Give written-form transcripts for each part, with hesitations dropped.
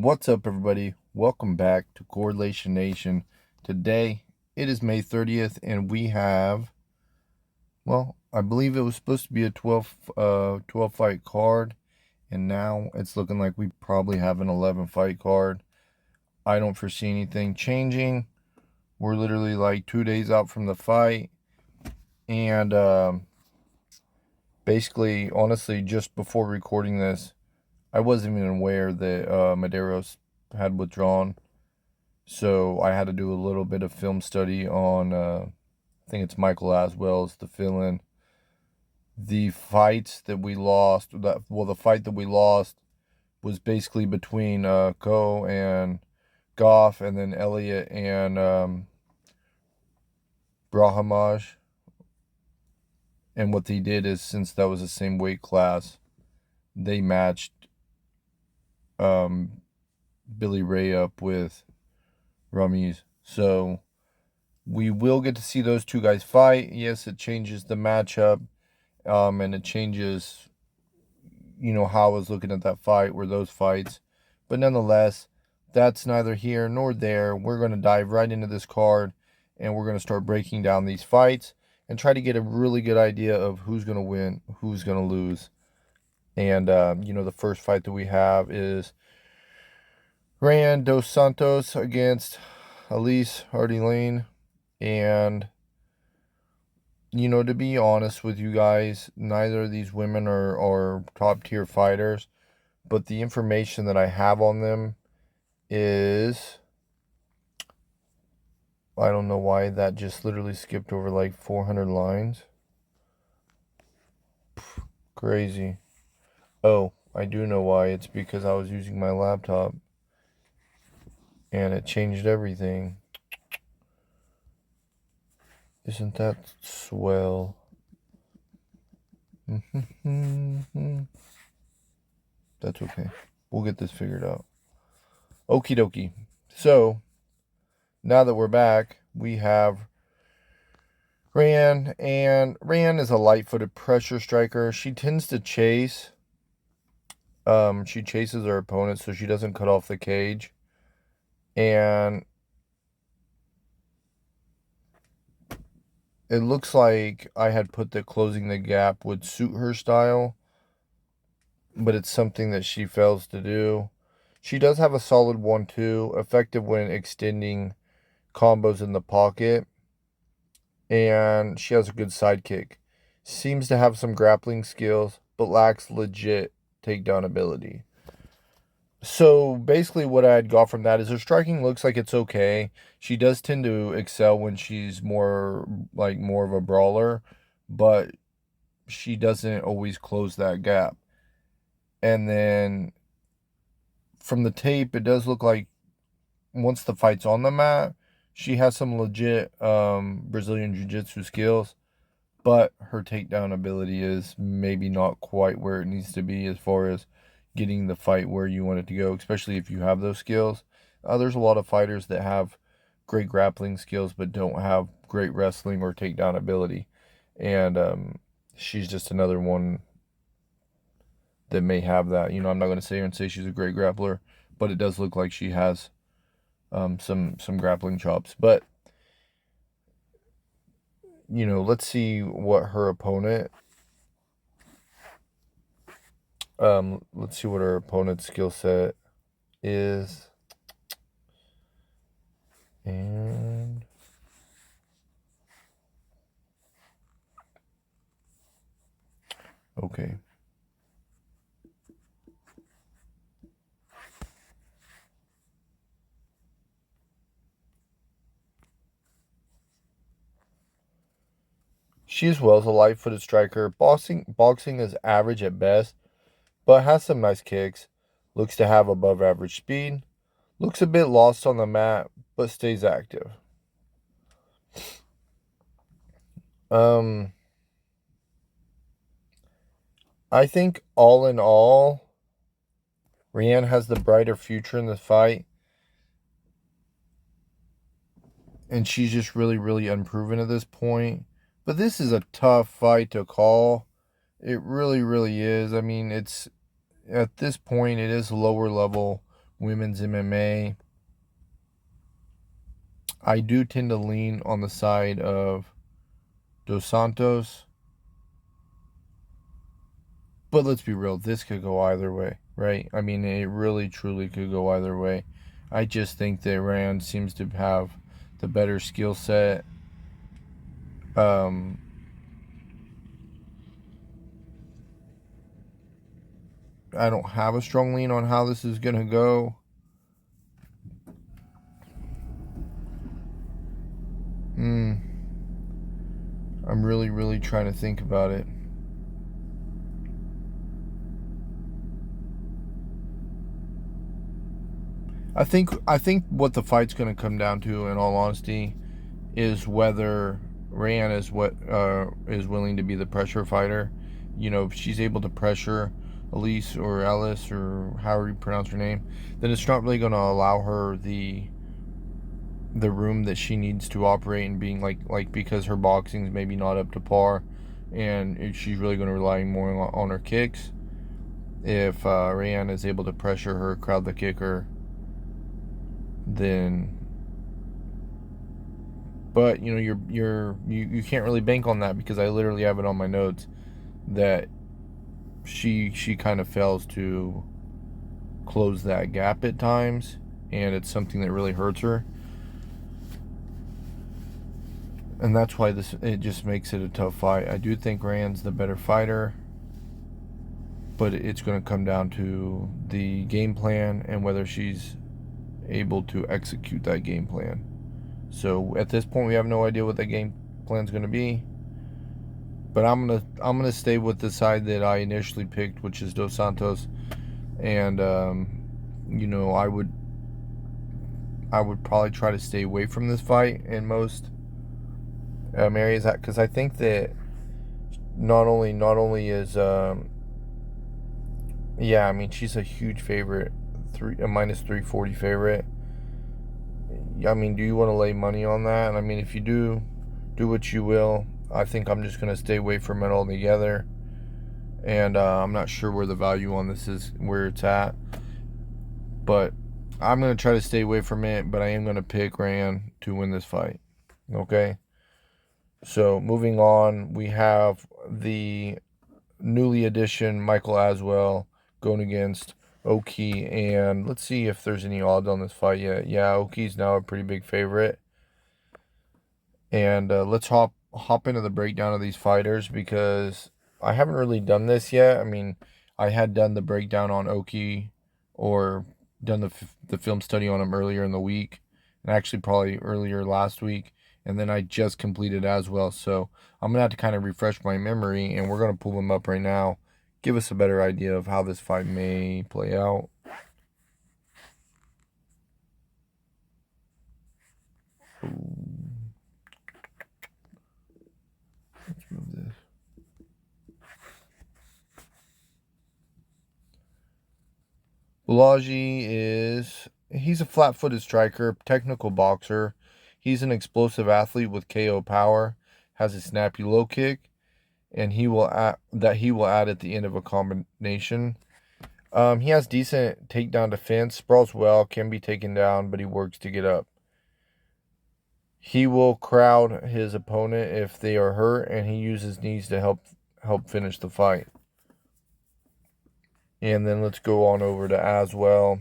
What's up, everybody? Welcome back to Correlation Nation. Today, it is May 30th, and we have, well, I believe it was supposed to be a 12 fight card, and now it's looking like we probably have an 11 fight card. I don't foresee anything changing. We're literally like 2 days out from the fight, and basically, honestly, just before recording this, I wasn't even aware that Medeiros had withdrawn. So I had to do a little bit of film study on, I think it's Michael Aswell's to fill in the fights that we lost. The fight that we lost was basically between Ko and Goff, and then Elliott and Brahamaj. And what they did is, since that was the same weight class, they matched Billy Ray up with Ramiz. So we will get to see those two guys fight. Yes, it changes the matchup, and it changes, how I was looking at that fight, or those fights. But nonetheless, that's neither here nor there. We're going to dive right into this card, and we're going to start breaking down these fights and try to get a really good idea of who's going to win, who's going to lose. And, the first fight that we have is Ryan Dos Santos against Elise Hardy Lane. And, to be honest with you guys, neither of these women are top tier fighters, but the information that I have on them is, I don't know why that just literally skipped over like 400 lines. Crazy. Oh, I do know why. It's because I was using my laptop and it changed everything. Isn't that swell? That's okay. We'll get this figured out. Okie dokie. So, now that we're back, we have Ryan, and Ryan is a light-footed pressure striker. She tends to chase. She chases her opponent, so she doesn't cut off the cage. And it looks like I had put that closing the gap would suit her style, but it's something that she fails to do. She does have a solid 1-2, effective when extending combos in the pocket, and she has a good sidekick. Seems to have some grappling skills, but lacks legit takedown ability. So basically what I had got from that is her striking looks like it's okay. She does tend to excel when she's more of a brawler, but she doesn't always close that gap. And then from the tape, it does look like once the fight's on the mat, she has some legit Brazilian Jiu-Jitsu skills, but her takedown ability is maybe not quite where it needs to be as far as getting the fight where you want it to go, especially if you have those skills. There's a lot of fighters that have great grappling skills but don't have great wrestling or takedown ability. And she's just another one that may have that. I'm not going to sit here and say she's a great grappler, but it does look like she has some grappling chops. But let's see what her opponent. Let's see what her opponent's skill set is. And okay. She as well is a light-footed striker. Boxing is average at best, but has some nice kicks. Looks to have above average speed. Looks a bit lost on the mat, but stays active. I think all in all, Rianne has the brighter future in the fight. And she's just really, really unproven at this point. But this is a tough fight to call. It really, really is. I mean, it's at this point, it is lower level women's MMA. I do tend to lean on the side of Dos Santos. But let's be real, this could go either way, right? I mean, it really, truly could go either way. I just think that Rand seems to have the better skill set. Um, I don't have a strong lean on how this is going to go. I'm really, really trying to think about it. I think what the fight's going to come down to, in all honesty, is whether Rayanne is willing to be the pressure fighter. You know, if she's able to pressure Elise or Ellis or however you pronounce her name, then it's not really going to allow her the room that she needs to operate and being like because her boxing's maybe not up to par, and she's really going to rely more on her kicks. If Rayanne is able to pressure her, crowd the kicker, then. But you know you can't really bank on that, because I literally have it on my notes that she kind of fails to close that gap at times, and it's something that really hurts her. And that's why it just makes it a tough fight. I do think Rand's the better fighter, but it's going to come down to the game plan and whether she's able to execute that game plan. So at this point, we have no idea what that game plan's going to be. But I'm gonna stay with the side that I initially picked, which is Dos Santos, and you know, I would probably try to stay away from this fight in most areas, because I think that not only is yeah, I mean, she's a huge favorite, a minus 340 favorite. I mean, do you want to lay money on that? I mean, if you do what you will. I think I'm just going to stay away from it altogether. And I'm not sure where the value on this is, where it's at. But I'm going to try to stay away from it, but I am going to pick Rand to win this fight. Okay? So, moving on, we have the newly edition Michael Aswell going against Oki. And let's see if there's any odds on this fight yet. Yeah, Oki's now a pretty big favorite. And let's hop into the breakdown of these fighters, because I haven't really done this yet. I mean, I had done the breakdown on Oki, or done the film study on him earlier in the week, and actually probably earlier last week, and then I just completed as well. So I'm gonna have to kind of refresh my memory, and we're gonna pull them up right now, give us a better idea of how this fight may play out. Let's move this. He's a flat-footed striker, technical boxer. He's an explosive athlete with KO power, has a snappy low kick, and he will add at the end of a combination. He has decent takedown defense, sprawls well, can be taken down, but he works to get up. He will crowd his opponent if they are hurt, and he uses knees to help finish the fight. And then let's go on over to Aswell.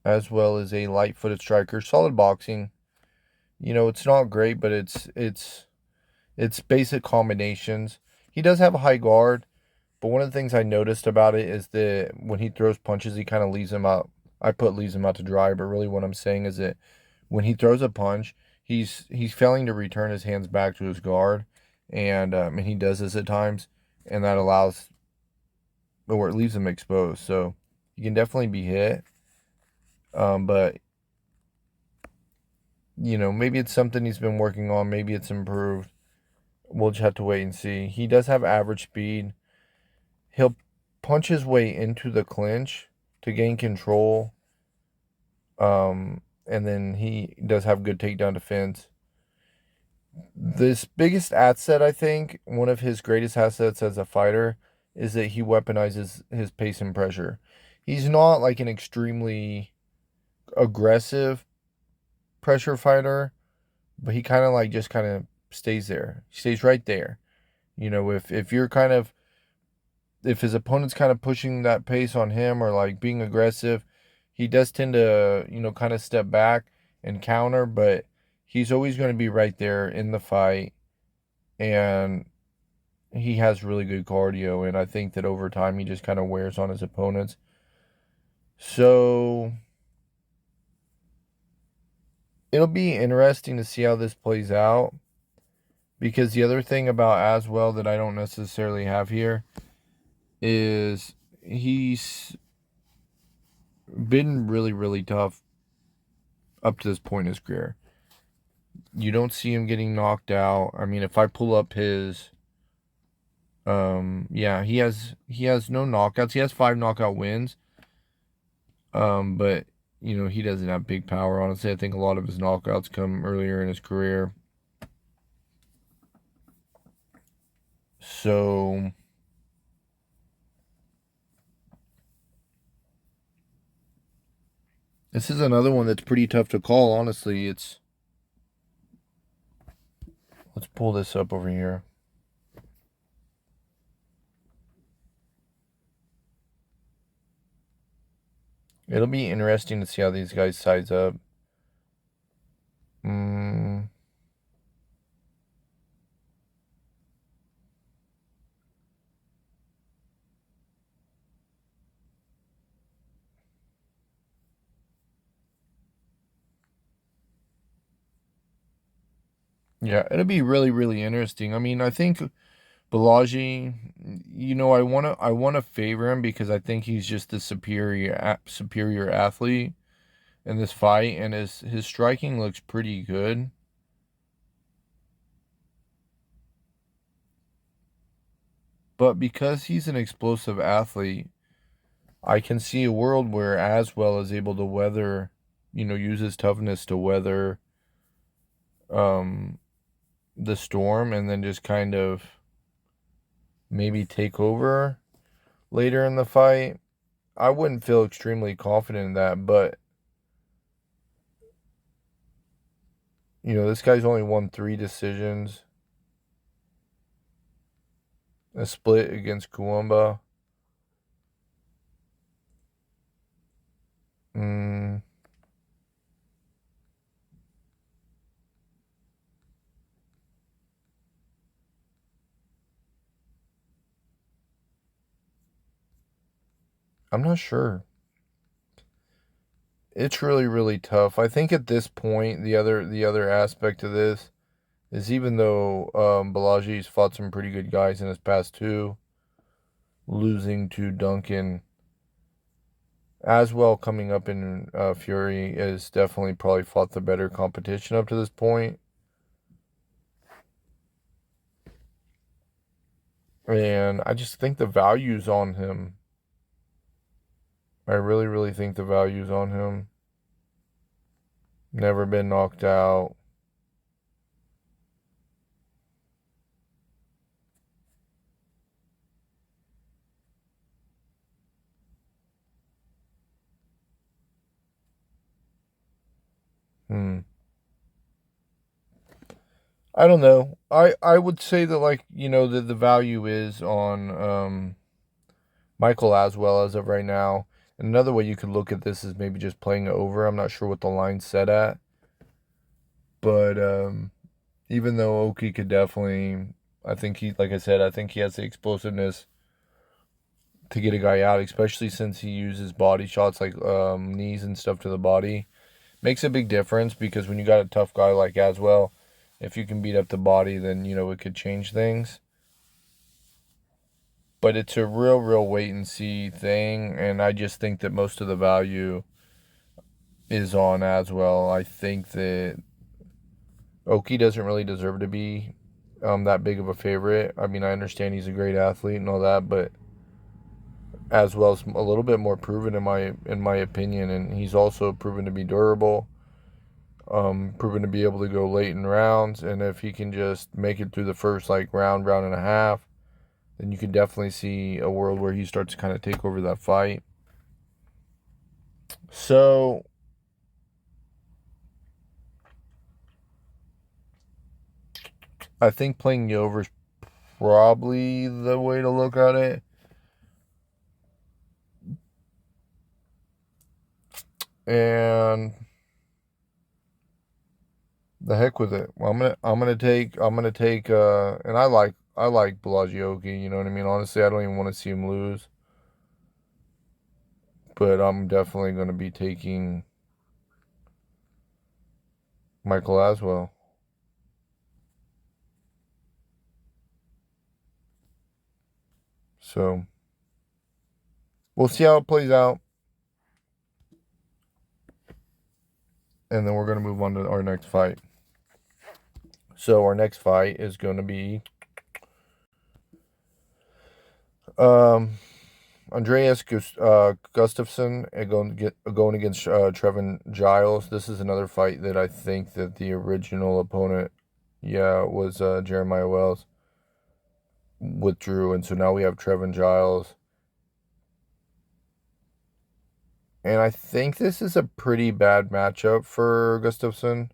Aswell is a light-footed striker, solid boxing. You know, it's not great, but it's basic combinations. He does have a high guard, but one of the things I noticed about it is that when he throws punches, he kind of leaves him out. I put leaves him out to dry, but really what I'm saying is that when he throws a punch, he's failing to return his hands back to his guard, and he does this at times, and that allows, or it leaves him exposed. So he can definitely be hit, but you know, maybe it's something he's been working on. Maybe it's improved. We'll just have to wait and see. He does have average speed. He'll punch his way into the clinch to gain control. and then he does have good takedown defense. This biggest asset, I think, one of his greatest assets as a fighter, is that he weaponizes his pace and pressure. He's not like an extremely aggressive pressure fighter, but he kind of like just kind of stays there. He stays right there. You know, if you're kind of, if his opponent's kind of pushing that pace on him or like being aggressive, he does tend to, you know, kind of step back and counter, but he's always going to be right there in the fight. And he has really good cardio. And I think that over time, he just kind of wears on his opponents. So it'll be interesting to see how this plays out. Because the other thing about Aswell that I don't necessarily have here is he's been really, really tough up to this point in his career. You don't see him getting knocked out. I mean, if I pull up his, yeah, he has no knockouts. He has 5 knockout wins. But you know, he doesn't have big power. Honestly, I think a lot of his knockouts come earlier in his career. So this is another one that's pretty tough to call, honestly. Let's pull this up over here. It'll be interesting to see how these guys size up. Yeah, it'll be really, really interesting. I mean, I think Balaji, you know, I wanna favor him because I think he's just the superior athlete in this fight, and his striking looks pretty good. But because he's an explosive athlete, I can see a world where Aswell is able to weather, you know, use his toughness to weather um the storm and then just kind of maybe take over later in the fight. I wouldn't feel extremely confident in that, but you know, this guy's only won 3 decisions. A split against Kuwamba. Mm, I'm not sure. It's really, really tough. I think at this point, the other aspect of this is even though Balaji's fought some pretty good guys in his past 2, losing to Duncan, Aswell coming up in Fury is definitely probably fought the better competition up to this point. And I just think the value's on him. I really, really think the value's on him. Never been knocked out. Hmm. I don't know. I would say that, like, you know, the value is on Michael Aswell as of right now. And another way you could look at this is maybe just playing it over. I'm not sure what the line's set at. But even though Oki could definitely, I think he, like I said, I think he has the explosiveness to get a guy out, especially since he uses body shots like knees and stuff to the body. Makes a big difference because when you got a tough guy like Aswell, if you can beat up the body, then, you know, it could change things. But it's a real, real wait and see thing, and I just think that most of the value is on Aswell. I think that Oki doesn't really deserve to be that big of a favorite. I mean, I understand he's a great athlete and all that, but Aswell's a little bit more proven in my opinion, and he's also proven to be durable. proven to be able to go late in rounds. And if he can just make it through the first like round and a half, then you can definitely see a world where he starts to kind of take over that fight. So I think playing the over is probably the way to look at it. And the heck with it. Well, I'm gonna take and I like Blagioki, you know what I mean? Honestly, I don't even want to see him lose. But I'm definitely gonna be taking Michael Aswell. So we'll see how it plays out. And then we're gonna move on to our next fight. So our next fight is gonna be Andreas Gustafsson going against Trevin Giles. This is another fight that I think that the original opponent, was Jeremiah Wells, withdrew, and so now we have Trevin Giles. And I think this is a pretty bad matchup for Gustafsson,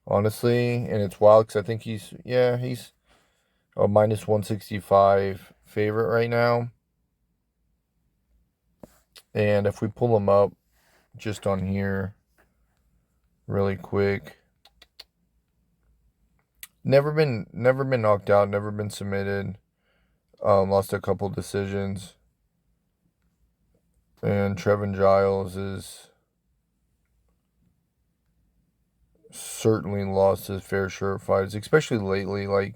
honestly. And it's wild because I think he's a minus 165 favorite right now. And if we pull him up just on here really quick, never been knocked out, never been submitted, lost a couple decisions. And Trevin Giles is certainly lost his fair share of fights, especially lately. Like,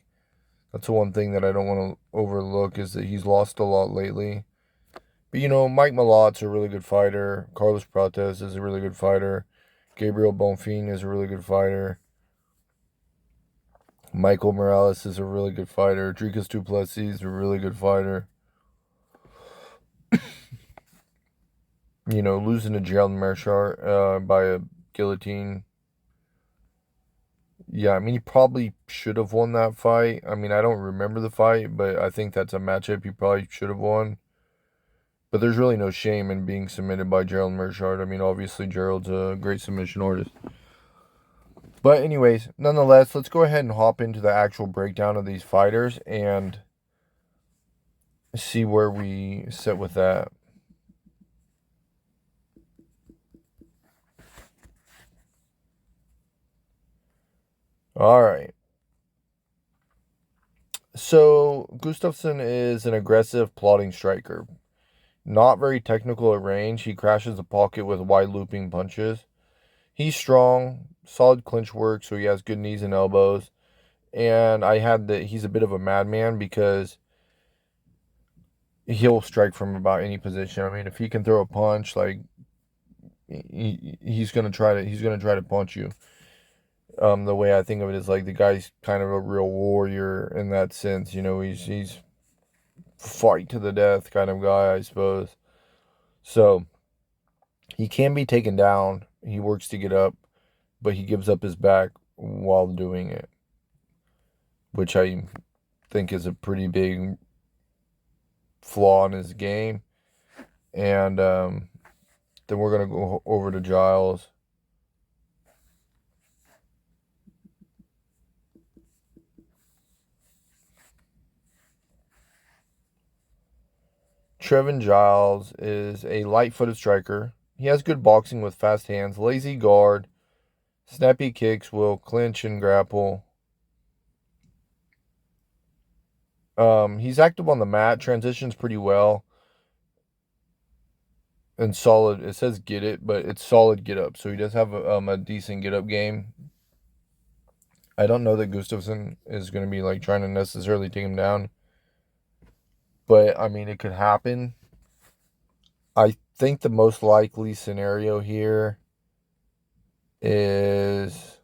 that's the one thing that I don't want to overlook is that he's lost a lot lately. But, Mike Malot's a really good fighter. Carlos Prates is a really good fighter. Gabriel Bonfim is a really good fighter. Michael Morales is a really good fighter. Dricus du Plessis is a really good fighter. Losing to Gerald Meerschaert by a guillotine. Yeah, I mean, he probably should have won that fight. I mean, I don't remember the fight, but I think that's a matchup he probably should have won. But there's really no shame in being submitted by Gerald Meerschaert. I mean, obviously, Gerald's a great submission artist. But anyways, nonetheless, let's go ahead and hop into the actual breakdown of these fighters and see where we sit with that. All right. So, Gustafsson is an aggressive, plotting striker. Not very technical at range. He crashes the pocket with wide looping punches. He's strong, solid clinch work, so he has good knees and elbows. And he's a bit of a madman because he'll strike from about any position. I mean, if he can throw a punch, like he's gonna try to punch you. The way I think of it is like the guy's kind of a real warrior in that sense. He's fight to the death kind of guy, I suppose. So he can be taken down. He works to get up, but he gives up his back while doing it, which I think is a pretty big flaw in his game. And then we're going to go over to Giles. Trevin Giles is a light-footed striker. He has good boxing with fast hands, lazy guard, snappy kicks, will clinch and grapple. He's active on the mat, transitions pretty well, and solid. It says get it, but it's solid get up. So he does have a decent get up game. I don't know that Gustafsson is going to be like trying to necessarily take him down, but I mean, it could happen. I think the most likely scenario here is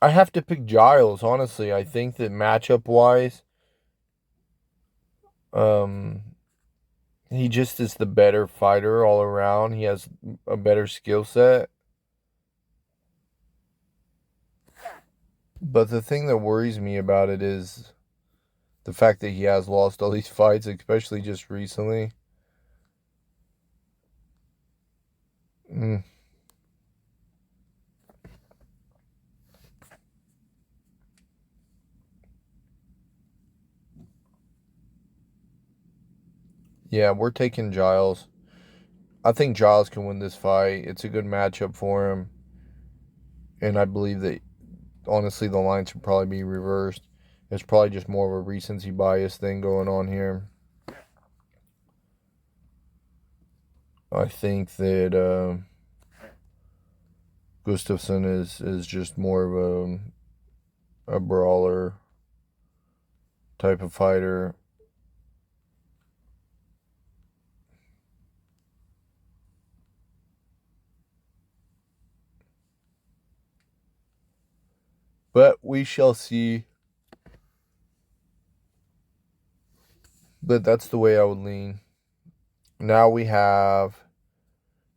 I have to pick Giles, honestly. I think that matchup wise, He just is the better fighter all around. He has a better skill set. But the thing that worries me about it is the fact that he has lost all these fights, especially just recently. Mm. Yeah, we're taking Giles. I think Giles can win this fight. It's a good matchup for him. And I believe that, honestly, the line should probably be reversed. It's probably just more of a recency bias thing going on here. I think that Gustafsson is just more of a brawler type of fighter. But we shall see. But that's the way I would lean. Now we have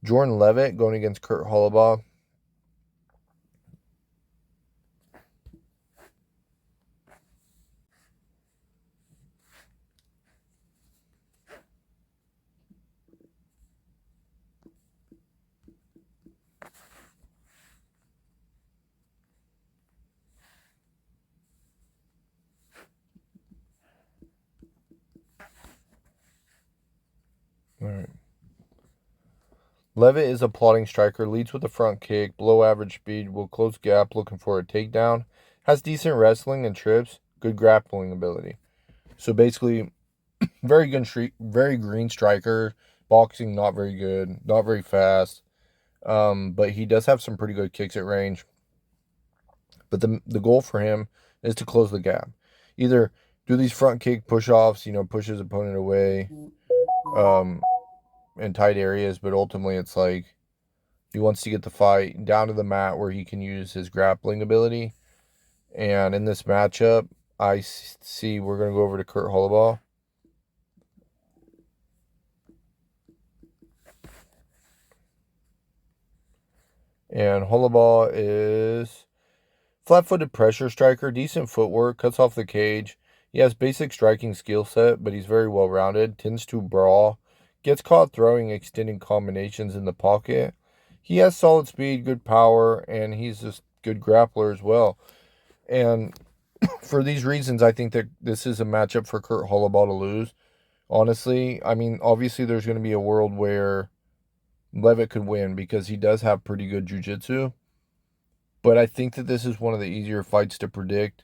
Jordan Levitt going against Kurt Holobaugh. All right. Levitt is a plotting striker, leads with a front kick, below average speed, will close gap looking for a takedown, has decent wrestling and trips, good grappling ability. So basically, very good street, very green striker, boxing not very good, not very fast. But he does have some pretty good kicks at range. But the goal for him is to close the gap. Either do these front kick push offs, push his opponent away, um, in tight areas, but ultimately it's like he wants to get the fight down to the mat where he can use his grappling ability. And in this matchup, I see we're going to go over to Kurt Holobaugh. And Holobaugh is flat-footed pressure striker, decent footwork, cuts off the cage. He has basic striking skill set, but he's very well-rounded, tends to brawl, gets caught throwing extending combinations in the pocket. He has solid speed, good power, and he's just good grappler as well. And for these reasons, I think that this is a matchup for Kurt Holobaugh to lose. Honestly, I mean, obviously there's going to be a world where Levitt could win because he does have pretty good jiu-jitsu. But I think that this is one of the easier fights to predict,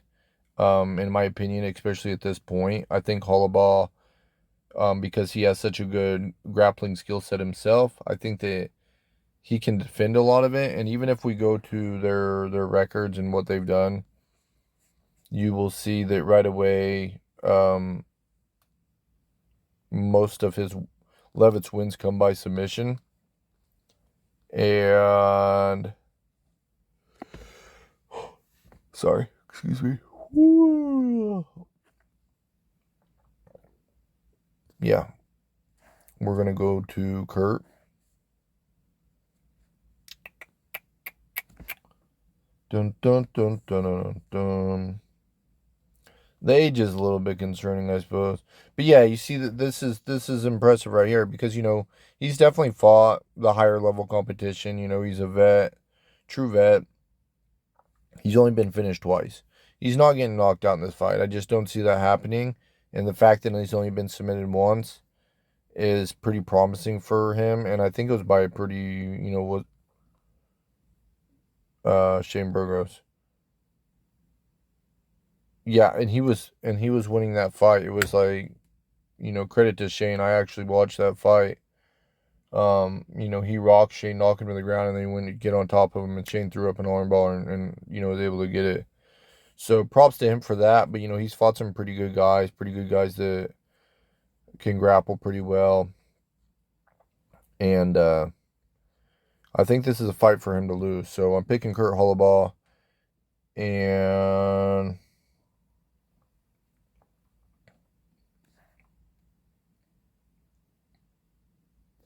in my opinion, especially at this point. I think Holobaugh, because he has such a good grappling skill set himself, I think that he can defend a lot of it. And even if we go to their records and what they've done, you will see that right away, most of his Levitt's wins come by submission. And sorry, excuse me. Yeah, we're gonna go to Kurt. Dun dun dun dun dun dun. The age is a little bit concerning, I suppose. But yeah, you see that this is impressive right here because he's definitely fought the higher level competition. He's a vet, true vet. He's only been finished twice. He's not getting knocked out in this fight. I just don't see that happening. And the fact that he's only been submitted once is pretty promising for him. And I think it was by a pretty, Shane Burgos. Yeah, and he was winning that fight. It was like, credit to Shane. I actually watched that fight. He rocked Shane, knocked him to the ground, and then he went to get on top of him, and Shane threw up an armbar and was able to get it. So props to him for that. But he's fought some pretty good guys that can grapple pretty well. And I think this is a fight for him to lose. So I'm picking Kurt Holobaugh. And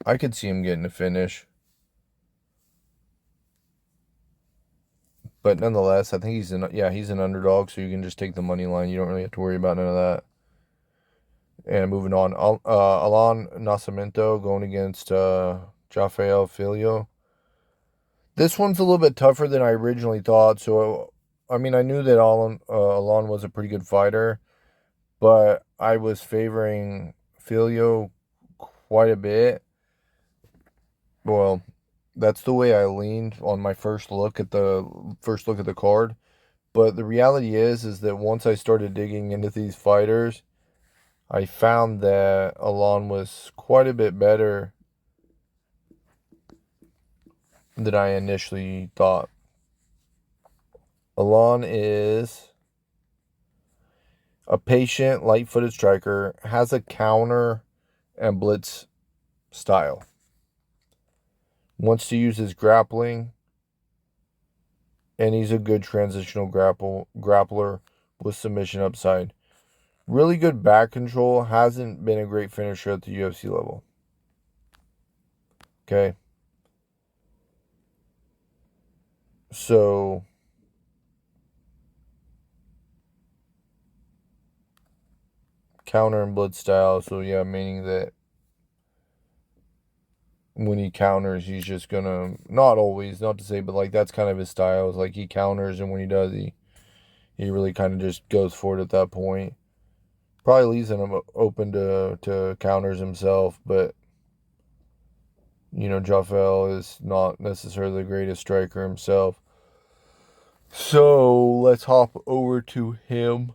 I could see him getting a finish. But nonetheless, I think he's an underdog, so you can just take the money line. You don't really have to worry about none of that. And moving on, Alan Nascimento going against Rafael Filho. This one's a little bit tougher than I originally thought. So, I mean, I knew that Alan was a pretty good fighter, but I was favoring Filho quite a bit. Well, that's the way I leaned on my first look at the card. But the reality is that once I started digging into these fighters, I found that Alon was quite a bit better than I initially thought. Alon is a patient, light-footed striker, has a counter and blitz style. Wants to use his grappling, and he's a good transitional grappler with submission upside. Really good back control, hasn't been a great finisher at the UFC level. Okay. So, counter and blitz style. So, yeah, meaning that when he counters, he's just gonna, not always, not to say, but like that's kind of his style. It's like he counters, and when he does, he really kind of just goes for it at that point. Probably leaves him open to counters himself, but you know, Joffel is not necessarily the greatest striker himself. So let's hop over to him.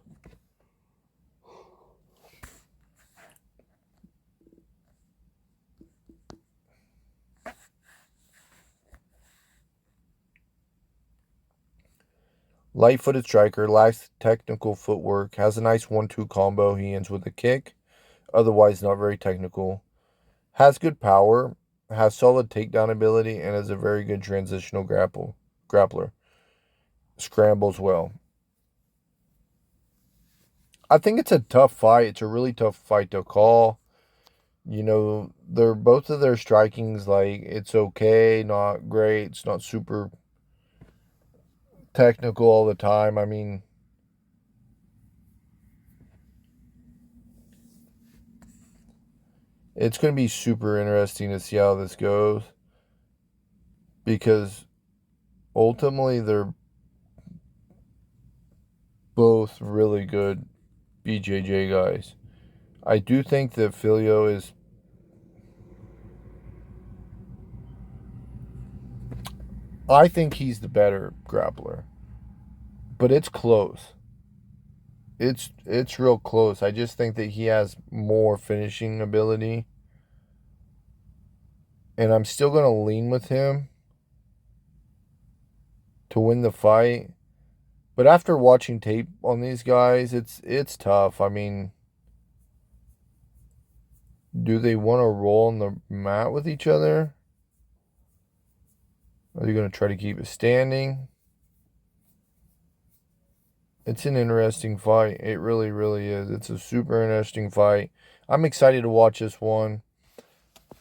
Light-footed striker, lacks technical footwork, has a nice 1-2 combo. He ends with a kick, otherwise not very technical. Has good power, has solid takedown ability, and is a very good transitional grappler. Scrambles well. I think it's a tough fight. It's a really tough fight to call. You know, they're both of their striking's like it's okay, not great. It's not super technical all the time. I mean, it's going to be super interesting to see how this goes because ultimately they're both really good BJJ guys. I do think that Filio is, I think he's the better grappler, but it's close. It's real close. I just think that he has more finishing ability, and I'm still going to lean with him to win the fight. But after watching tape on these guys, it's tough. I mean, do they want to roll on the mat with each other? Are they going to try to keep it standing? It's an interesting fight. It really, really is. It's a super interesting fight. I'm excited to watch this one.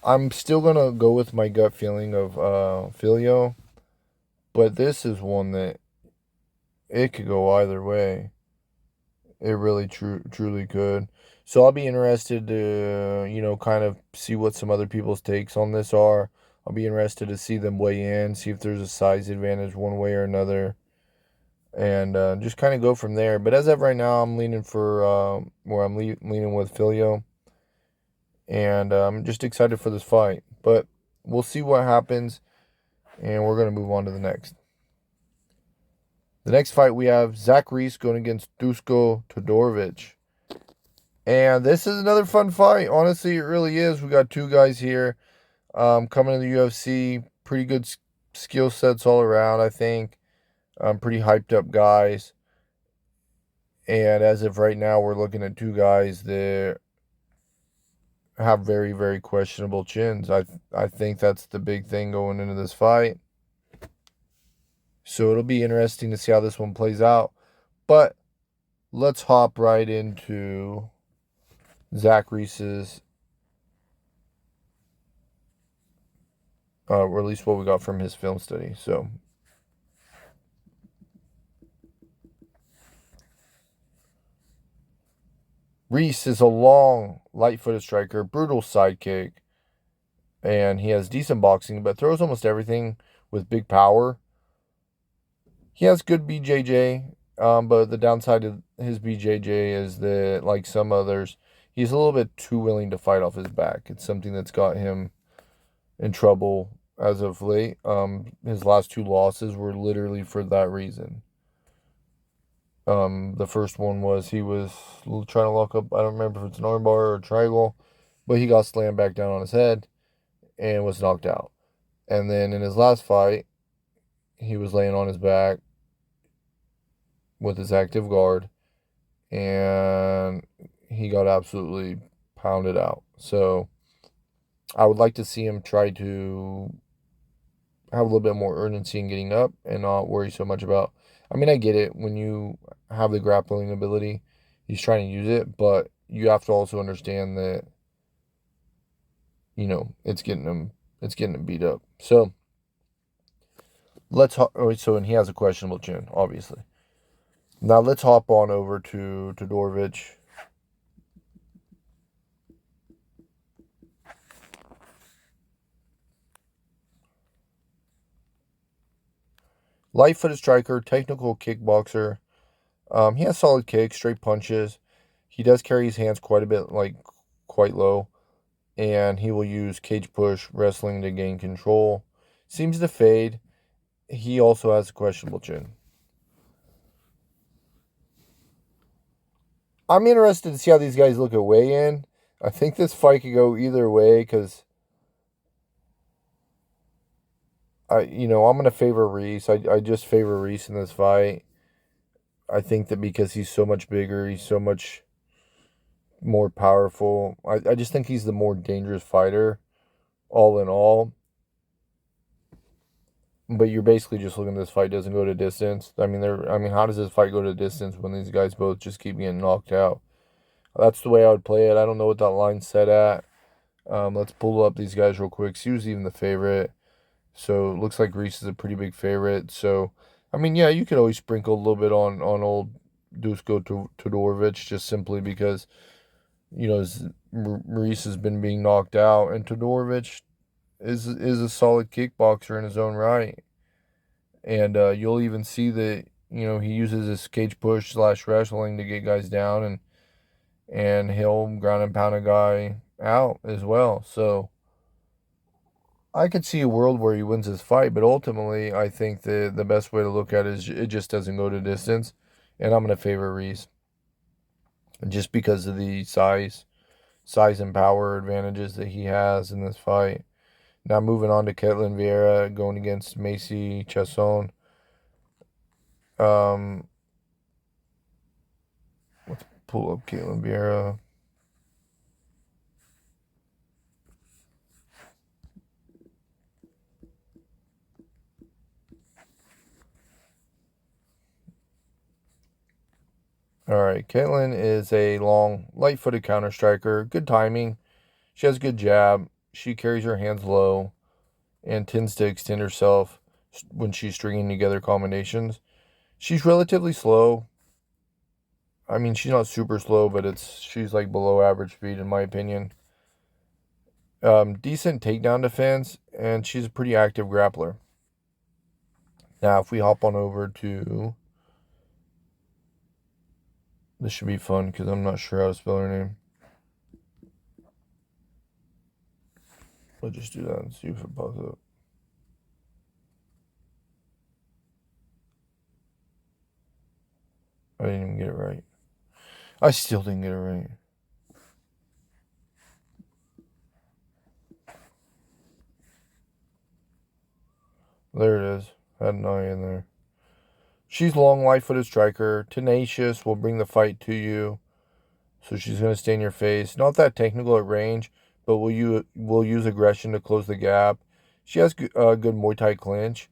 I'm still going to go with my gut feeling of Filio. But this is one that it could go either way. It really truly could. So I'll be interested to, you know, kind of see what some other people's takes on this are. I'll be interested to see them weigh in, see if there's a size advantage one way or another, and just kind of go from there. But as of right now, I'm leaning for where I'm leaning with Filio, and I'm just excited for this fight. But we'll see what happens, and we're gonna move on to the next. The next fight we have Zach Reese going against Dusko Todorovic. And this is another fun fight. Honestly, it really is. We got two guys here coming to the UFC. Pretty good skill sets all around, I think. Pretty hyped up guys. And as of right now, we're looking at two guys that have very, very questionable chins. I think that's the big thing going into this fight. So it'll be interesting to see how this one plays out. But let's hop right into Zach Reese's or at least what we got from his film study. So Reese is a long, light-footed striker, brutal sidekick, and he has decent boxing, but throws almost everything with big power. He has good BJJ, but the downside of his BJJ is that, like some others, he's a little bit too willing to fight off his back. It's something that's got him in trouble as of late. His last 2 losses were literally for that reason. The first one was he was trying to lock up, I don't remember if it's an armbar or a triangle, but he got slammed back down on his head and was knocked out. And then in his last fight, he was laying on his back with his active guard, and he got absolutely pounded out. So I would like to see him try to have a little bit more urgency in getting up and not worry so much about. I mean, I get it when you have the grappling ability, he's trying to use it, but you have to also understand that, it's getting him beat up. So and he has a questionable chin, obviously. Now let's hop on over to Todorovic. Light-footed striker, technical kickboxer. He has solid kicks, straight punches. He does carry his hands quite a bit, quite low. And he will use cage push, wrestling to gain control. Seems to fade. He also has a questionable chin. I'm interested to see how these guys look at weigh-in. I think this fight could go either way because I'm going to favor Reese. I just favor Reese in this fight. I think that because he's so much bigger, he's so much more powerful. I just think he's the more dangerous fighter, all in all. But you're basically just looking at this fight doesn't go to distance. I mean, how does this fight go to distance when these guys both just keep getting knocked out? That's the way I would play it. I don't know what that line's set at. Let's pull up these guys real quick. See who's even the favorite. So it looks like Reese is a pretty big favorite. So, I mean, yeah, you could always sprinkle a little bit on old Dusko Todorovic just simply because, Reese has been being knocked out, and Todorovic is a solid kickboxer in his own right. And you'll even see that, he uses his cage push / wrestling to get guys down, and he'll ground and pound a guy out as well. So I could see a world where he wins this fight, but ultimately I think the best way to look at it is it just doesn't go to distance, and I'm going to favor Reese just because of the size and power advantages that he has in this fight. Now moving on to Ketlin Vieira going against Maycee Chasson. Let's pull up Ketlin Vieira. All right, Ketlin is a long, light-footed counter striker. Good timing. She has good jab. She carries her hands low and tends to extend herself when she's stringing together combinations. She's relatively slow. I mean, she's not super slow, but she's like below average speed in my opinion. Decent takedown defense, and she's a pretty active grappler. Now, if we hop on over to... This should be fun because I'm not sure how to spell her name. Let's just do that and see if it pops up. I didn't even get it right. I still didn't get it right. There it is. Had an I in there. She's long, light-footed striker. Tenacious, will bring the fight to you. So she's going to stay in your face. Not that technical at range, but will use aggression to close the gap. She has good Muay Thai clinch.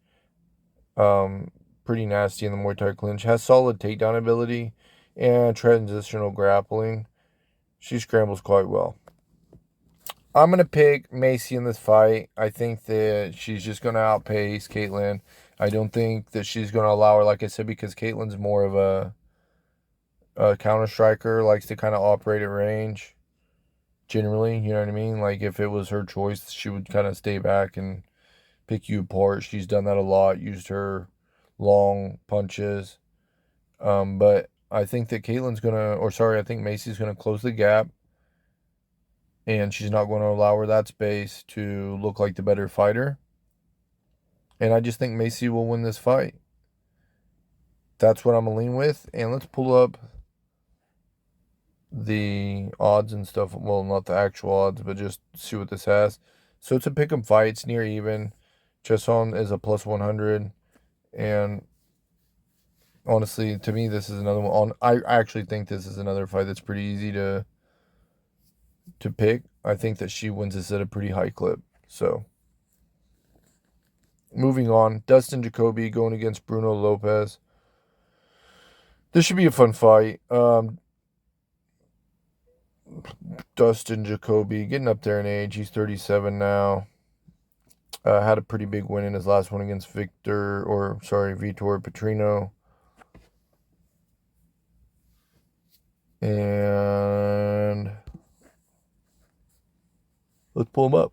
Pretty nasty in the Muay Thai clinch. Has solid takedown ability and transitional grappling. She scrambles quite well. I'm going to pick Maycee in this fight. I think that she's just going to outpace Caitlin. I don't think that she's going to allow her, like I said, because Caitlin's more of a counter striker, likes to kind of operate at range. Generally, you know what I mean? Like, if it was her choice, she would kind of stay back and pick you apart. She's done that a lot, used her long punches. But I think that I think Maycee's gonna close the gap, and she's not going to allow her that space to look like the better fighter. And I just think Maycee will win this fight. That's what I'm gonna lean with. And let's pull up the odds and stuff. Well, not the actual odds, but just see what this has. So it's a pick'em fight. It's near even. Chesson is a plus 100. And honestly, to me, this is another one. I actually think this is another fight that's pretty easy to pick. I think that she wins this at a pretty high clip. So moving on, Dustin Jacoby going against Bruno Lopez. This should be a fun fight. Dustin Jacoby getting up there in age. He's 37 now. Had a pretty big win in his last one against Vitor Petrino. And let's pull him up.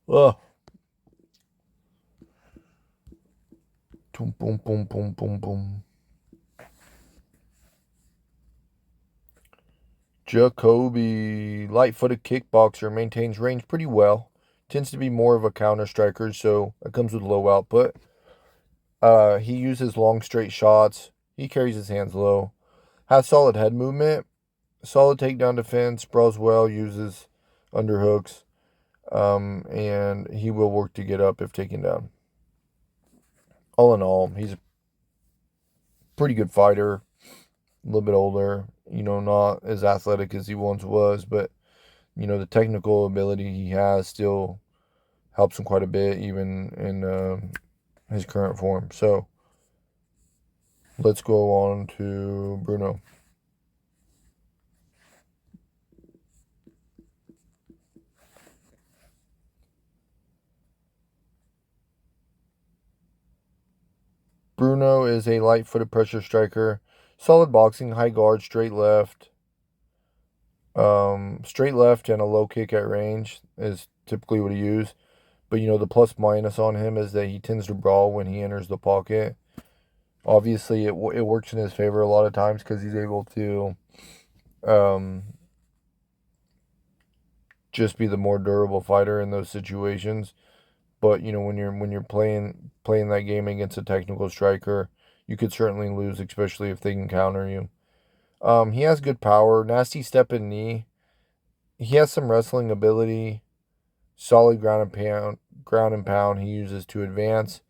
Oh. Boom, boom, boom, boom, boom, boom. Jacoby, light-footed kickboxer, maintains range pretty well. Tends to be more of a counter striker, so it comes with low output. He uses long straight shots. He carries his hands low. Has solid head movement. Solid takedown defense. Sprawls well. Uses underhooks. And he will work to get up if taken down. All in all, he's a pretty good fighter. A little bit older. Not as athletic as he once was, but the technical ability he has still helps him quite a bit, even in his current form. So let's go on to Bruno. Bruno is a light-footed pressure striker. Solid boxing, high guard, straight left. Straight left and a low kick at range is typically what he uses. But, the plus minus on him is that he tends to brawl when he enters the pocket. Obviously, it works in his favor a lot of times because he's able to just be the more durable fighter in those situations. But when you're playing that game against a technical striker, you could certainly lose, especially if they can counter you. He has good power, nasty step and knee. He has some wrestling ability, solid ground and pound he uses to advance,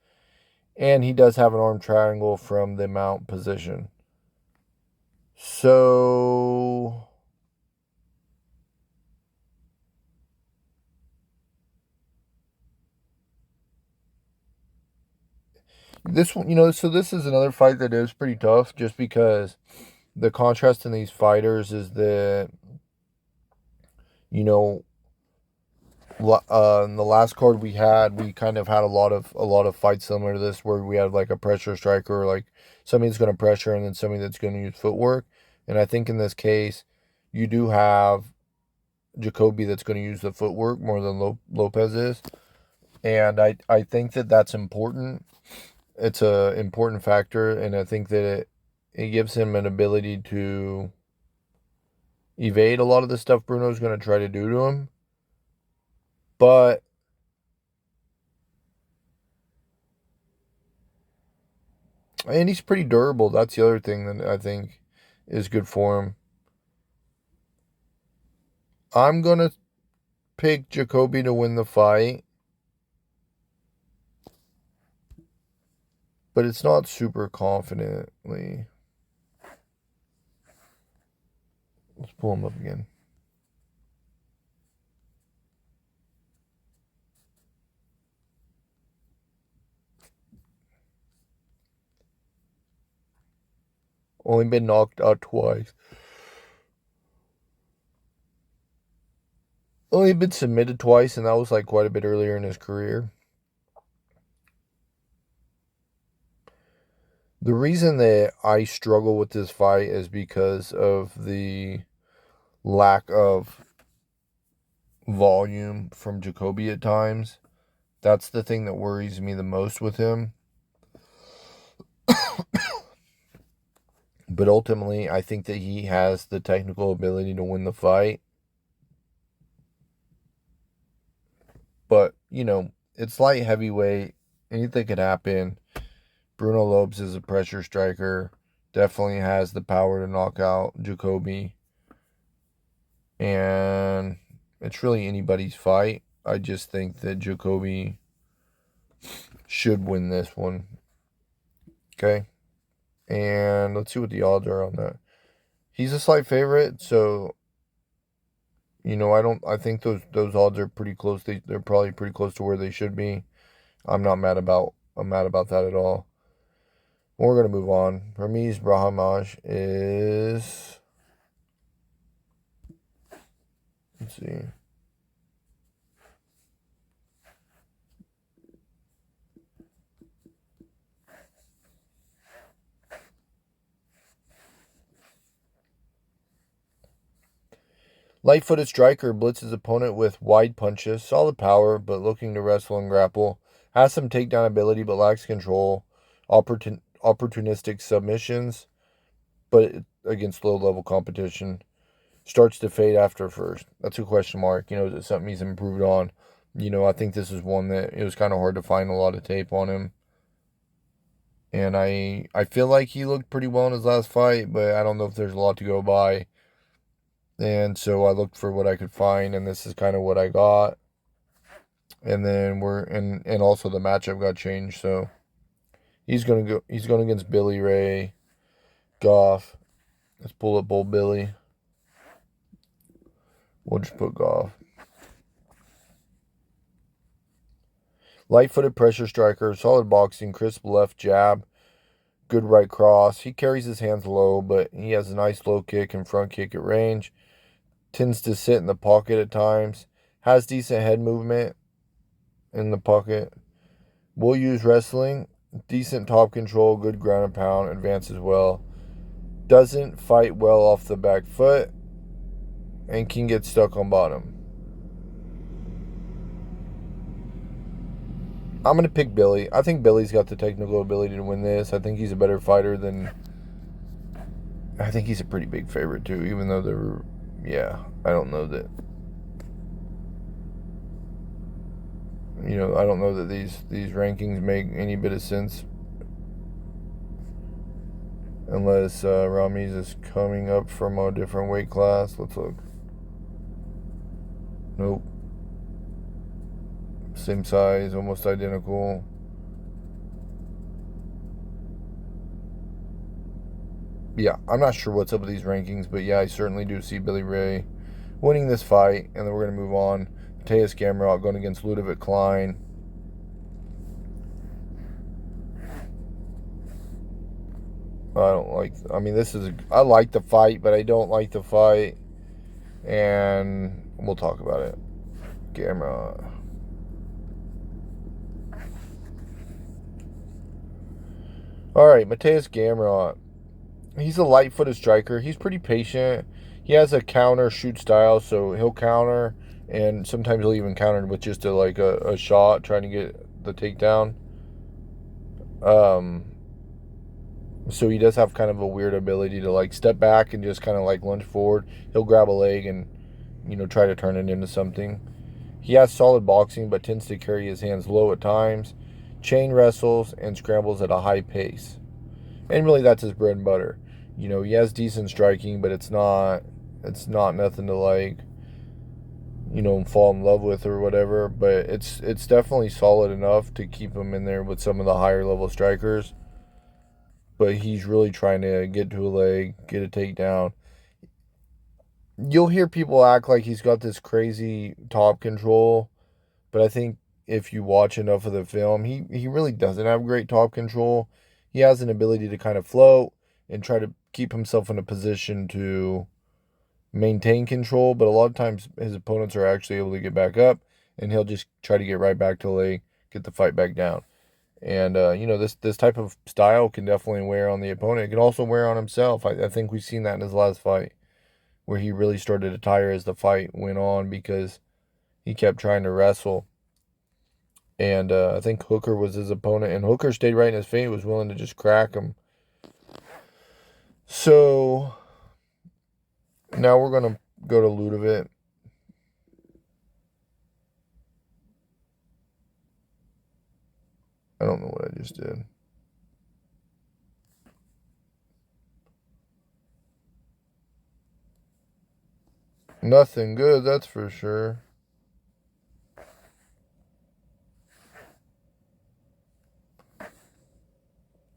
and he does have an arm triangle from the mount position. So this one, so this is another fight that is pretty tough, just because the contrast in these fighters is that, in the last card we kind of had a lot of fights similar to this, where we had like a pressure striker, like somebody that's going to pressure and then somebody that's going to use footwork. And I think in this case, you do have Jacoby that's going to use the footwork more than Lopez is. And I think that that's important. It's a important factor, and I think that it gives him an ability to evade a lot of the stuff Bruno's going to try to do to him. But and he's pretty durable. That's the other thing that I think is good for him. I'm going to pick Jacoby to win the fight, but it's not super confidently. Let's pull him up again. Only been knocked out twice. only been submitted twice, and that was like quite a bit earlier in his career. The reason that I struggle with this fight is because of the lack of volume from Jacoby at times. That's the thing that worries me the most with him. But ultimately, I think that he has the technical ability to win the fight. But, it's light heavyweight. Anything could happen. Bruno Lopes is a pressure striker. Definitely has the power to knock out Jacoby. And it's really anybody's fight. I just think that Jacoby should win this one. Okay. And let's see what the odds are on that. He's a slight favorite, so I think those odds are pretty close. They're probably pretty close to where they should be. I'm mad about that at all. We're gonna move on. Ramiz Brahimaj is, let's see. Light-footed striker blitzes opponent with wide punches, solid power, but looking to wrestle and grapple. Has some takedown ability, but lacks control. Opportunistic submissions, but against low-level competition. Starts to fade after first. That's a question mark. Is it something he's improved on? I think this is one that it was kind of hard to find a lot of tape on him. And I feel like he looked pretty well in his last fight, but I don't know if there's a lot to go by. And so I looked for what I could find, and this is kind of what I got. And then and also the matchup got changed, so he's going against Billy Ray Goff. Let's pull up old Billy. We'll just put Goff. Light-footed pressure striker, solid boxing, crisp left jab, good right cross. He carries his hands low, but he has a nice low kick and front kick at range. Tends to sit in the pocket at times. Has decent head movement in the pocket. Will use wrestling. Decent top control, good ground and pound, advances well. Doesn't fight well off the back foot and can get stuck on bottom. I'm going to pick Billy. I think Billy's got the technical ability to win this. I think he's a better fighter than... I think he's a pretty big favorite too, even though they're... Yeah, I don't know that... I don't know that these rankings make any bit of sense. Unless Ramiz is coming up from a different weight class. Let's look. Nope. Same size, almost identical. Yeah, I'm not sure what's up with these rankings, but yeah, I certainly do see Billy Ray winning this fight, and then we're going to move on. Mateus Gamrot going against Ludovic Klein. I like the fight, but I don't like the fight, and we'll talk about it. Gamrot. All right, Mateus Gamrot. He's a light-footed striker. He's pretty patient. He has a counter shoot style, so he'll counter, and sometimes he'll even counter with just a shot, trying to get the takedown. So he does have kind of a weird ability to step back and just kind of lunge forward. He'll grab a leg and try to turn it into something. He has solid boxing, but tends to carry his hands low at times. Chain wrestles and scrambles at a high pace. And really that's his bread and butter. He has decent striking, but it's not nothing to fall in love with or whatever, but it's definitely solid enough to keep him in there with some of the higher level strikers. But he's really trying to get to a leg, get a takedown. You'll hear people act like he's got this crazy top control, but I think if you watch enough of the film, he really doesn't have great top control. He has an ability to kind of float and try to keep himself in a position to maintain control, but a lot of times his opponents are actually able to get back up, and he'll just try to get right back till they get the fight back down. And this type of style can definitely wear on the opponent. It can also wear on himself. I think we've seen that in his last fight, where he really started to tire as the fight went on because he kept trying to wrestle. And I think Hooker was his opponent, and Hooker stayed right in his face, was willing to just crack him. So now we're going to go to Ludovic. I don't know what I just did. Nothing good, that's for sure.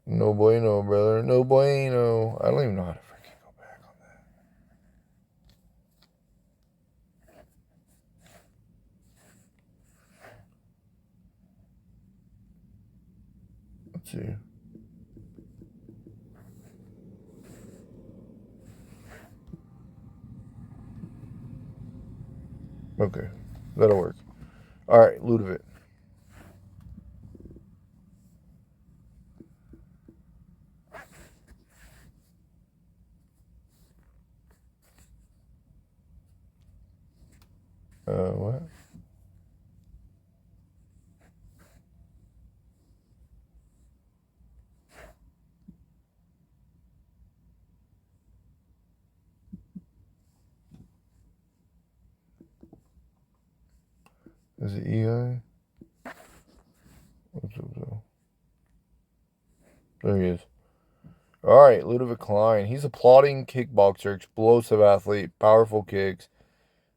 No bueno, brother. No bueno. I don't even know how to freaking go back on that. Let's see. Okay, that'll work. All right, Ludovic. What? Is it EI? What's up, though? There he is. All right, Ludovic Klein. He's a plodding kickboxer, explosive athlete, powerful kicks.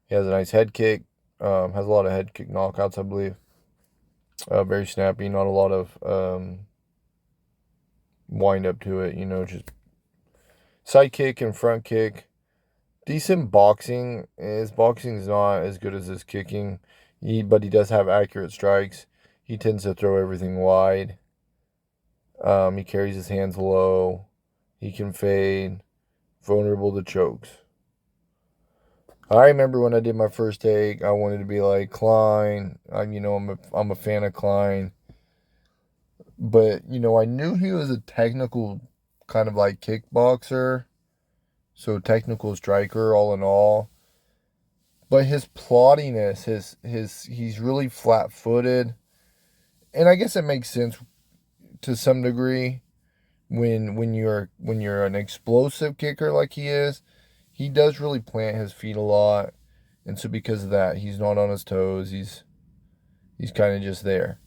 He has a nice head kick. Has a lot of head kick knockouts, I believe. Very snappy. Not a lot of wind up to it. Just side kick and front kick. Decent boxing. His boxing is not as good as his kicking, but he does have accurate strikes. He tends to throw everything wide. He carries his hands low. He can fade. Vulnerable to chokes. I remember when I did my first take, I wanted to be like Klein. I'm a fan of Klein. But, I knew he was a technical kind of like kickboxer. So technical striker all in all. But his ploddiness, he's really flat-footed. And I guess it makes sense to some degree when you're an explosive kicker like he is. He does really plant his feet a lot. And so because of that, he's not on his toes. He's kind of just there.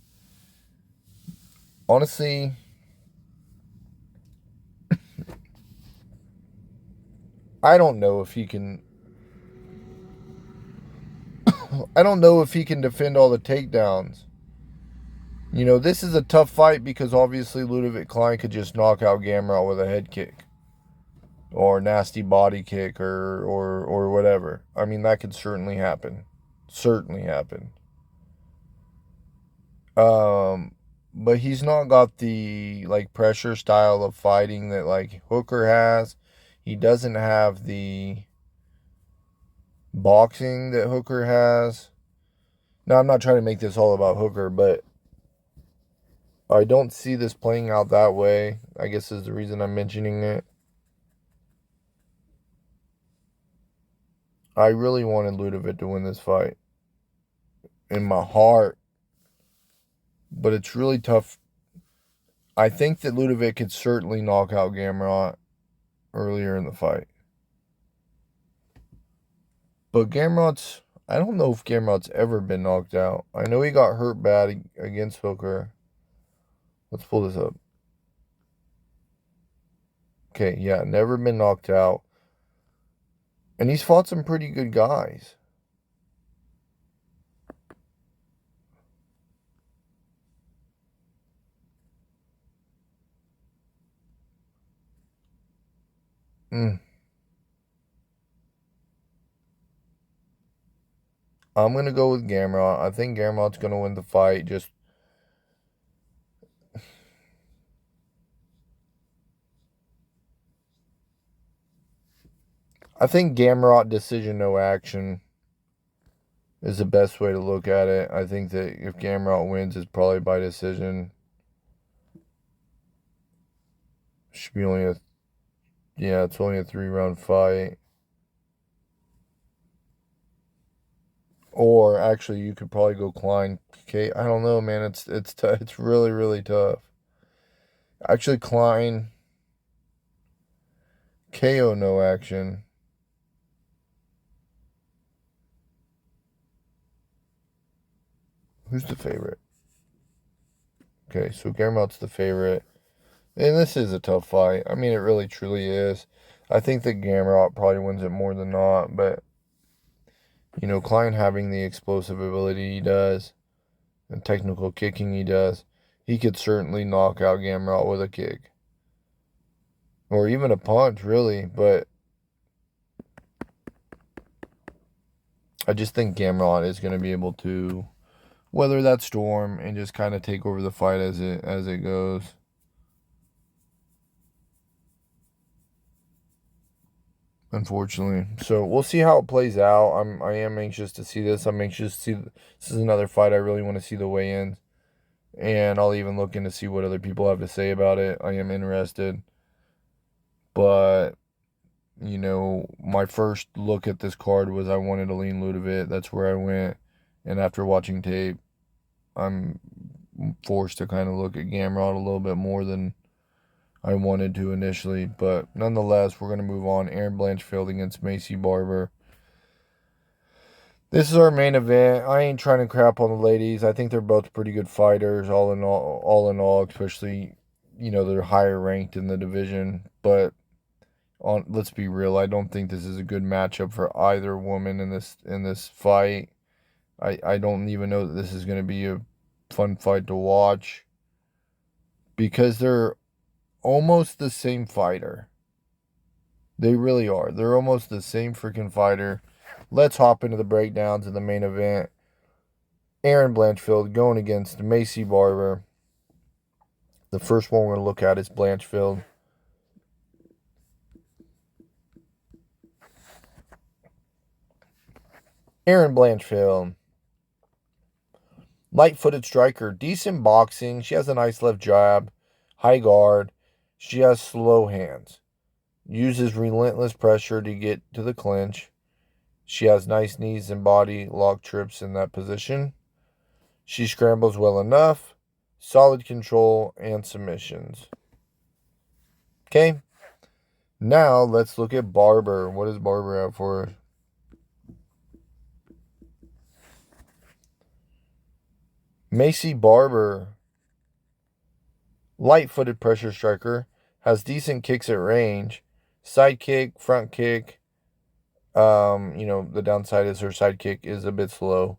Honestly, I don't know if he can defend all the takedowns. This is a tough fight because obviously Ludovic Klein could just knock out Gamrot with a head kick or nasty body kick or whatever. I mean, that could certainly happen. Certainly happen. But he's not got the like pressure style of fighting that like Hooker has. He doesn't have the boxing that Hooker has. Now, I'm not trying to make this all about Hooker, but I don't see this playing out that way. I guess is the reason I'm mentioning it. I really wanted Ludovic to win this fight in my heart, but it's really tough. I think that Ludovic could certainly knock out Gamrot earlier in the fight. But I don't know if Gamrot's ever been knocked out. I know he got hurt bad against Hooker. Let's pull this up. Okay, yeah, never been knocked out. And he's fought some pretty good guys. I'm going to go with Gamrot. I think Gamrot's going to win the fight. I think Gamrot decision, no action is the best way to look at it. I think that if Gamrot wins, it's probably by decision. Should be only it's only a 3-round fight. Or actually, you could probably go Klein. Okay, I don't know, man. It's really really tough. Actually, Klein KO, no action. Who's the favorite? Okay, so Gamrot's the favorite. And this is a tough fight. I mean, it really truly is. I think that Gamrot probably wins it more than not, but Klein having the explosive ability he does, and technical kicking he does, he could certainly knock out Gamrot with a kick. Or even a punch, really, but I just think Gamrot is going to be able to weather that storm and just kind of take over the fight as it goes. Unfortunately. So we'll see how it plays out. I am anxious to see this. I'm anxious to see this is another fight I really want to see the weigh-ins. And I'll even look in to see what other people have to say about it. I am interested. But, my first look at this card was I wanted to lean Ludovic. That's where I went. And after watching tape, I'm forced to kind of look at Gamrot a little bit more than I wanted to initially. But nonetheless, we're going to move on. Erin Blanchfield against Maycee Barber. This is our main event. I ain't trying to crap on the ladies. I think they're both pretty good fighters, all in all, especially, they're higher ranked in the division. But let's be real, I don't think this is a good matchup for either woman in this fight. I don't even know that this is going to be a fun fight to watch because they're almost the same fighter. They really are. They're almost the same freaking fighter. Let's hop into the breakdowns of the main event. Erin Blanchfield going against Maycee Barber. The first one we're going to look at is Blanchfield. Erin Blanchfield. Light-footed striker. Decent boxing. She has a nice left jab. High guard. She has slow hands. Uses relentless pressure to get to the clinch. She has nice knees and body lock trips in that position. She scrambles well enough. Solid control and submissions. Okay. Now let's look at Barber. What does Barber have for us? Maycee Barber, light-footed pressure striker, has decent kicks at range. Side kick, front kick. The downside is her side kick is a bit slow.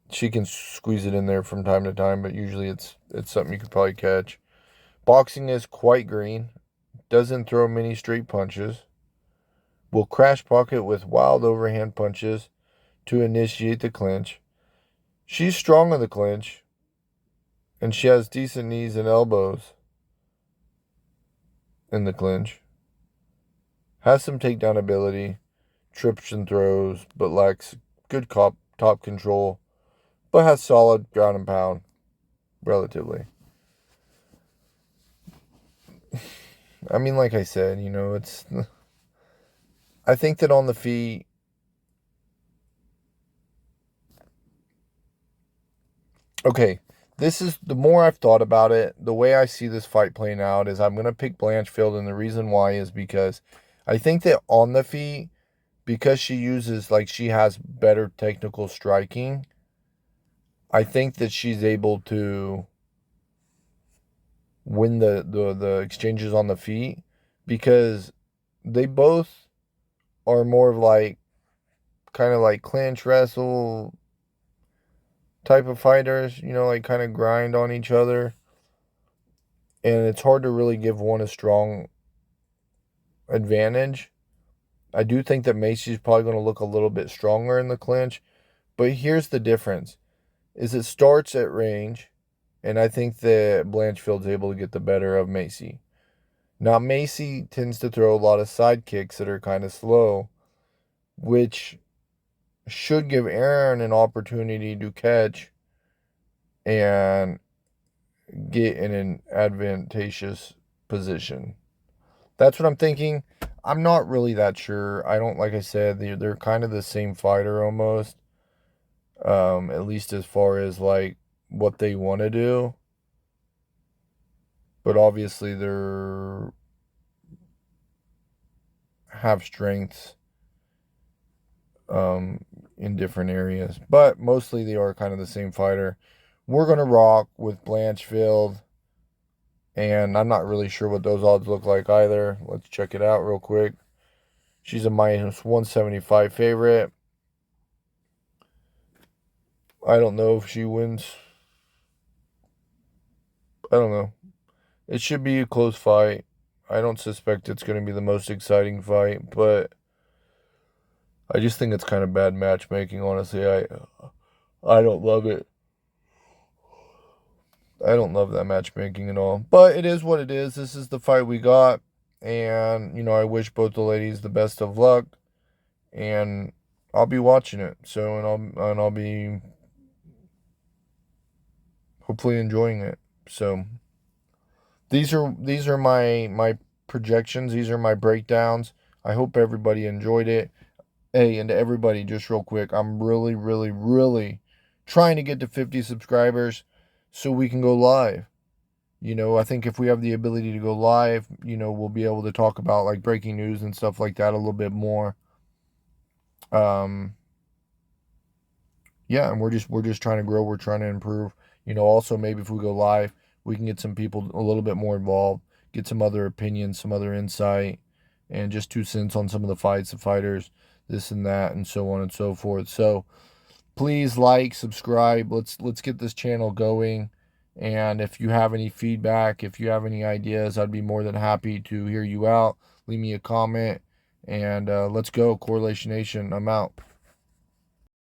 She can squeeze it in there from time to time, but usually it's something you could probably catch. Boxing is quite green. Doesn't throw many straight punches. Will crash pocket with wild overhand punches to initiate the clinch. She's strong in the clinch, and she has decent knees and elbows in the clinch. Has some takedown ability, trips and throws, but lacks good top control, but has solid ground and pound, relatively. I mean, like I said, I think that on the feet, okay, this is, the more I've thought about it, the way I see this fight playing out is I'm going to pick Blanchfield, and the reason why is because I think that on the feet, because she has better technical striking, I think that she's able to win the exchanges on the feet because they both are more of kind of clinch wrestle type of fighters, kind of grind on each other. And it's hard to really give one a strong advantage. I do think that Maycee's probably going to look a little bit stronger in the clinch. But here's the difference, is it starts at range, and I think that Blanchfield's able to get the better of Maycee. Now, Maycee tends to throw a lot of side kicks that are kind of slow, which should give Erin an opportunity to catch and get in an advantageous position. That's what I'm thinking. I'm not really that sure. I don't, like I said, they're kind of the same fighter almost. At least as far as like what they want to do. But obviously they're have strengths in different areas. But mostly they are kind of the same fighter. We're gonna rock with Blanchfield. And I'm not really sure what those odds look like either. Let's check it out real quick. She's a minus 175 favorite. I don't know if she wins. I don't know. It should be a close fight. I don't suspect it's going to be the most exciting fight, but I just think it's kind of bad matchmaking, honestly. I don't love it. I don't love that matchmaking at all. But it is what it is. This is the fight we got. And, I wish both the ladies the best of luck. And I'll be watching it. So and I'll be hopefully enjoying it. So these are my projections. These are my breakdowns. I hope everybody enjoyed it. Hey, and to everybody, just real quick, I'm really, really, really trying to get to 50 subscribers so we can go live. I think if we have the ability to go live, we'll be able to talk about like breaking news and stuff like that a little bit more. Yeah, and we're just trying to grow. We're trying to improve. Also maybe if we go live, we can get some people a little bit more involved, get some other opinions, some other insight, and just 2 cents on some of the fights, the fighters, this and that, and so on and so forth. So please like, subscribe. Let's get this channel going. And if you have any feedback, if you have any ideas, I'd be more than happy to hear you out. Leave me a comment, and let's go, Correlation Nation. I'm out.